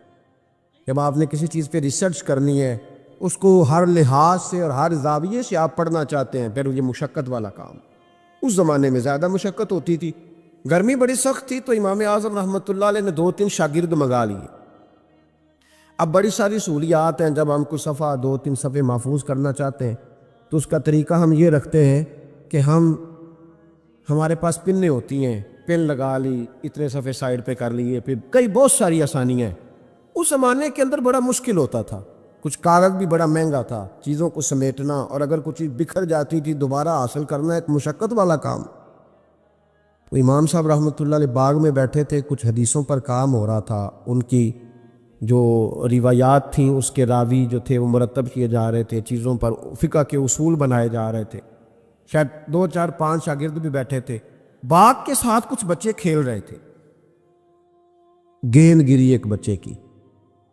جب آپ نے کسی چیز پہ ریسرچ کرنی ہے، اس کو ہر لحاظ سے اور ہر زاویے سے آپ پڑھنا چاہتے ہیں، پھر یہ مشقت والا کام۔ اس زمانے میں زیادہ مشقت ہوتی تھی، گرمی بڑی سخت تھی، تو امام اعظم رحمۃ اللہ علیہ نے 2-3 شاگرد منگا لیے۔ اب بڑی ساری سہولیات ہیں، جب ہم کو صفحہ 2-3 صفحے محفوظ کرنا چاہتے ہیں تو اس کا طریقہ ہم یہ رکھتے ہیں کہ ہمارے پاس پنیں ہوتی ہیں، پن لگا لی، اتنے صفحے سائڈ پہ کر لیے، پھر بہت ساری آسانیاں ہیں۔ اس زمانے کے اندر بڑا مشکل ہوتا تھا، کچھ کاغذ بھی بڑا مہنگا تھا، چیزوں کو سمیٹنا، اور اگر کچھ چیز بکھر جاتی تھی دوبارہ حاصل کرنا ایک مشقت والا کام۔ تو امام صاحب رحمۃ اللہ علیہ باغ میں بیٹھے تھے، کچھ حدیثوں پر کام ہو رہا تھا، ان کی جو روایات تھیں اس کے راوی جو تھے وہ مرتب کیے جا رہے تھے، چیزوں پر فقہ کے اصول بنائے جا رہے تھے۔ شاید 2-4-5 شاگرد بھی بیٹھے تھے، باغ کے ساتھ کچھ بچے کھیل رہے تھے، گیند گری ایک بچے کی۔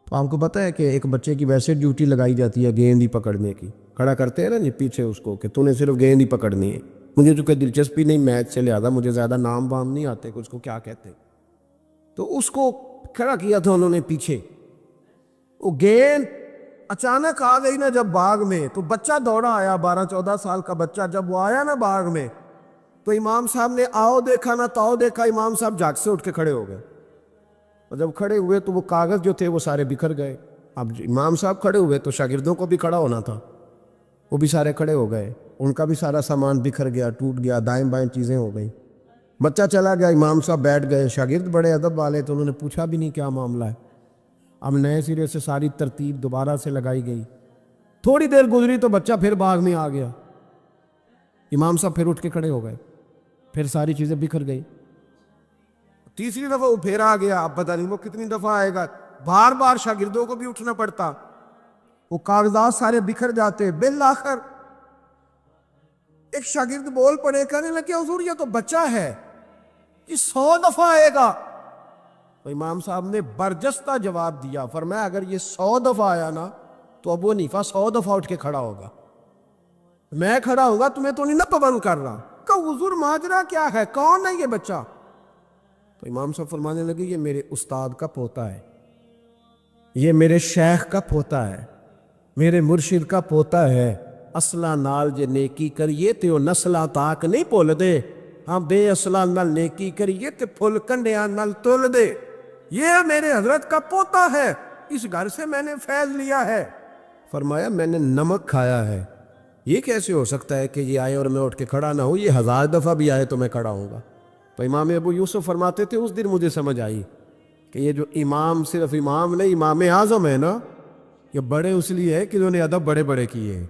تو آپ کو پتہ ہے کہ ایک بچے کی ویسے ڈیوٹی لگائی جاتی ہے گیند ہی پکڑنے کی، کھڑا کرتے ہیں نا جی پیچھے اس کو کہ تو نے صرف گیند ہی پکڑنی ہے۔ مجھے چونکہ دلچسپی نہیں میچ سے، لہٰذا مجھے زیادہ نام وام نہیں آتے کہ اس کو کیا کہتے، تو اس کو کھڑا کیا تھا انہوں نے پیچھے۔ وہ گیند اچانک آ گئی نا جب باغ میں، تو بچہ دوڑا آیا، 12-14 سال کا بچہ جب وہ آیا نا باغ میں، تو امام صاحب نے آؤ دیکھا نہ تاؤ دیکھا، امام صاحب جھاگ سے اٹھ کے کھڑے ہو گئے۔ اور جب کھڑے ہوئے تو وہ کاغذ جو تھے وہ سارے بکھر گئے. اب امام صاحب کھڑے ہوئے تو شاگردوں کو بھی کھڑا ہونا تھا, وہ بھی سارے کھڑے ہو گئے, ان کا بھی سارا سامان بکھر گیا, ٹوٹ گیا, دائیں بائیں چیزیں ہو گئیں. بچہ چلا گیا, امام صاحب بیٹھ گئے, شاگرد بڑے ادب والے تو انہوں نے پوچھا بھی نہیں کیا معاملہ ہے. اب نئے سرے سے ساری ترتیب دوبارہ سے لگائی گئی. تھوڑی دیر گزری تو بچہ پھر باغ میں آ گیا. امام صاحب پھر اٹھ کے کھڑے ہو گئے, پھر ساری چیزیں بکھر گئی. تیسری دفعہ وہ پھر آ گیا, اب پتہ نہیں وہ کتنی دفعہ آئے گا, بار بار شاگردوں کو بھی اٹھنا پڑتا, وہ کاغذات سارے بکھر جاتے. بالآخر ایک شاگرد بول پڑے, کہنے لگے حضور یہ تو بچہ ہے, یہ 100 دفعہ آئے گا. تو امام صاحب نے برجستہ جواب دیا, فرمایا اگر یہ 100 دفعہ آیا نا تو ابو حنیفہ 100 دفعہ اٹھ کے کھڑا ہوگا, میں کھڑا ہوگا, تمہیں تو نہیں نہ پابند کر رہا. کہ حضور ماجرا کیا ہے, کون ہے یہ بچہ؟ تو امام صاحب فرمانے لگے یہ میرے استاد کا پوتا ہے, یہ میرے شیخ کا پوتا ہے, میرے مرشد کا پوتا ہے. اصلہ نال جے نیکی کریے تے وہ نسلہ تاک نہیں بھول دے, ہاں بے اصلہ نال نیکی کریے تے پھل کنڈیاں نال تول دے. یہ میرے حضرت کا پوتا ہے, اس گھر سے میں نے فیض لیا ہے. فرمایا میں نے نمک کھایا ہے, یہ کیسے ہو سکتا ہے کہ یہ آئے اور میں اٹھ کے کھڑا نہ ہوں, یہ 1000 دفعہ بھی آئے تو میں کھڑا ہوں گا. تو امام ابو یوسف فرماتے تھے اس دن مجھے سمجھ آئی کہ یہ جو امام صرف امام نہیں, امام اعظم ہے نا, یہ بڑے اس لیے ہے کہ انہوں نے ادب بڑے بڑے کیے ہیں.